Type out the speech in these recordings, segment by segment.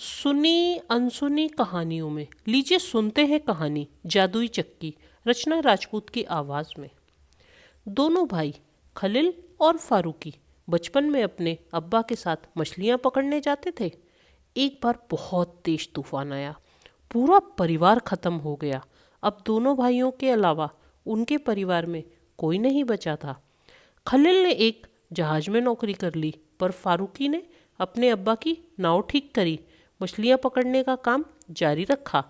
सुनी अनसुनी कहानियों में लीजिए सुनते हैं कहानी जादुई चक्की। रचना राजपूत की आवाज़ में। दोनों भाई खलील और फारूकी बचपन में अपने अब्बा के साथ मछलियाँ पकड़ने जाते थे। एक बार बहुत तेज तूफान आया, पूरा परिवार ख़त्म हो गया। अब दोनों भाइयों के अलावा उनके परिवार में कोई नहीं बचा था। खलील ने एक जहाज में नौकरी कर ली, पर फारूकी ने अपने अब्बा की नाव ठीक करी, मछलियाँ पकड़ने का काम जारी रखा।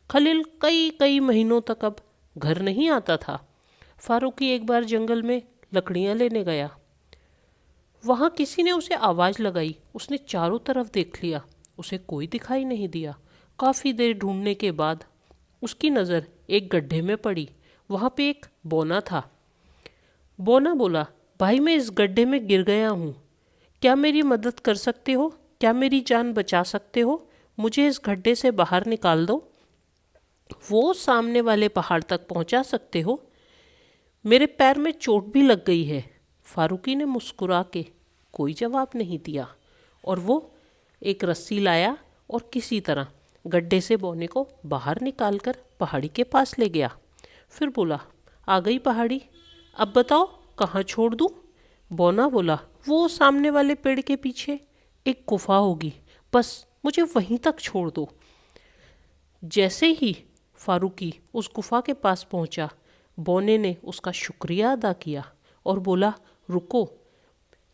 खलील कई कई महीनों तक अब घर नहीं आता था। फारूकी एक बार जंगल में लकड़ियाँ लेने गया। वहाँ किसी ने उसे आवाज़ लगाई। उसने चारों तरफ देख लिया, उसे कोई दिखाई नहीं दिया। काफ़ी देर ढूंढने के बाद उसकी नज़र एक गड्ढे में पड़ी। वहाँ पे एक बौना था। बौना बोला, भाई मैं इस गड्ढे में गिर गया हूँ, क्या मेरी मदद कर सकते हो? क्या मेरी जान बचा सकते हो? मुझे इस गड्ढे से बाहर निकाल दो। वो सामने वाले पहाड़ तक पहुँचा सकते हो? मेरे पैर में चोट भी लग गई है। फारूकी ने मुस्कुरा के कोई जवाब नहीं दिया और वो एक रस्सी लाया और किसी तरह गड्ढे से बौने को बाहर निकालकर पहाड़ी के पास ले गया। फिर बोला, आ गई पहाड़ी, अब बताओ कहाँ छोड़ दूँ? बौना बोला, वो सामने वाले पेड़ के पीछे एक गुफा होगी, बस मुझे वहीं तक छोड़ दो। जैसे ही फारूकी उस गुफा के पास पहुंचा, बौने ने उसका शुक्रिया अदा किया और बोला, रुको,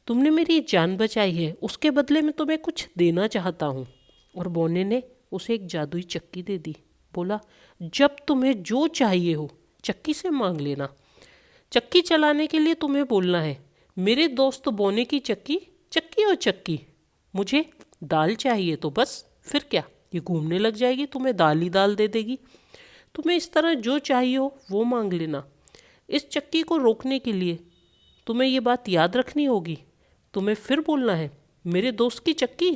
तुमने मेरी जान बचाई है, उसके बदले में तुम्हें कुछ देना चाहता हूँ। और बौने ने उसे एक जादुई चक्की दे दी। बोला, जब तुम्हें जो चाहिए हो चक्की से मांग लेना। चक्की चलाने के लिए तुम्हें बोलना है, मेरे दोस्त बौने की चक्की, चक्की और चक्की, मुझे दाल चाहिए। तो बस फिर क्या, ये घूमने लग जाएगी, तुम्हें दाल ही दाल दे देगी। तुम्हें इस तरह जो चाहिए हो वो मांग लेना। इस चक्की को रोकने के लिए तुम्हें ये बात याद रखनी होगी। तुम्हें फिर बोलना है, मेरे दोस्त की चक्की,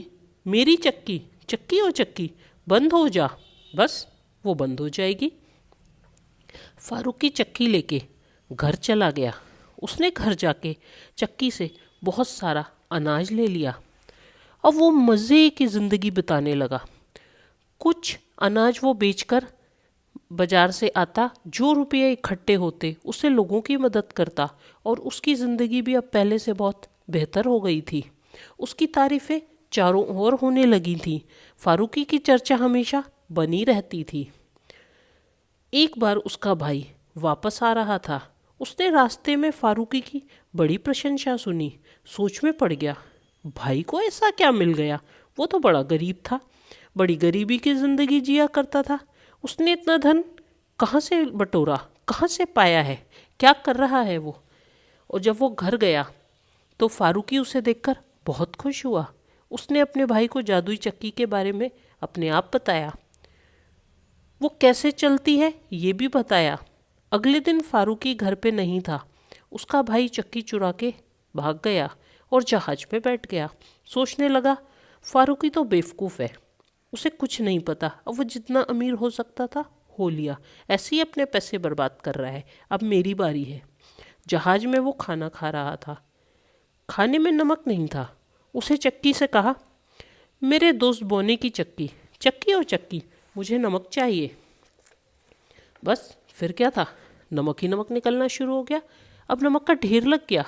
मेरी चक्की, चक्की और चक्की, बंद हो जा। बस वो बंद हो जाएगी। फारूकी चक्की लेके घर चला गया। उसने घर जाके चक्की से बहुत सारा अनाज ले लिया। अब वो मज़े की ज़िंदगी बिताने लगा। कुछ अनाज वो बेचकर बाज़ार से आता, जो रुपये इकट्ठे होते उससे लोगों की मदद करता और उसकी ज़िंदगी भी अब पहले से बहुत बेहतर हो गई थी। उसकी तारीफ़ें चारों ओर होने लगी थीं। फारूकी की चर्चा हमेशा बनी रहती थी। एक बार उसका भाई वापस आ रहा था। उसने रास्ते में फारूकी की बड़ी प्रशंसा सुनी। सोच में पड़ गया, भाई को ऐसा क्या मिल गया? वो तो बड़ा गरीब था, बड़ी गरीबी की ज़िंदगी जिया करता था। उसने इतना धन कहाँ से बटोरा, कहाँ से पाया है, क्या कर रहा है वो? और जब वो घर गया तो फारूकी उसे देखकर बहुत खुश हुआ। उसने अपने भाई को जादुई चक्की के बारे में अपने आप बताया, वो कैसे चलती है ये भी बताया। अगले दिन फारूकी घर पे नहीं था। उसका भाई चक्की चुरा के भाग गया और जहाज में बैठ गया। सोचने लगा, फारूकी तो बेवकूफ़ है, उसे कुछ नहीं पता। अब वो जितना अमीर हो सकता था हो लिया, ऐसे ही अपने पैसे बर्बाद कर रहा है। अब मेरी बारी है। जहाज में वो खाना खा रहा था। खाने में नमक नहीं था। उसे चक्की से कहा, मेरे दोस्त बोने की चक्की, चक्की और चक्की, मुझे नमक चाहिए। बस फिर क्या था, नमक ही नमक निकलना शुरू हो गया। अब नमक का ढेर लग गया।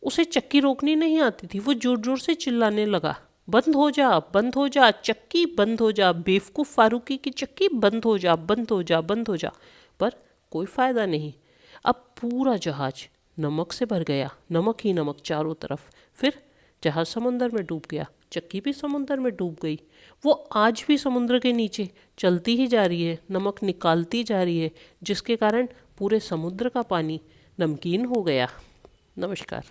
उसे चक्की रोकनी नहीं आती थी। वो जोर जोर से चिल्लाने लगा, बंद हो जा, बंद हो जा, चक्की बंद हो जा, बेवकूफ़ फारूकी की चक्की बंद हो जा, बंद हो जा, बंद हो जा। पर कोई फ़ायदा नहीं। अब पूरा जहाज नमक से भर गया, नमक ही नमक चारों तरफ। फिर जहाज समुंदर में डूब गया, चक्की भी समुंदर में डूब गई। वो आज भी समुद्र के नीचे चलती ही जा रही है, नमक निकालती जा रही है, जिसके कारण पूरे समुद्र का पानी नमकीन हो गया। नमस्कार।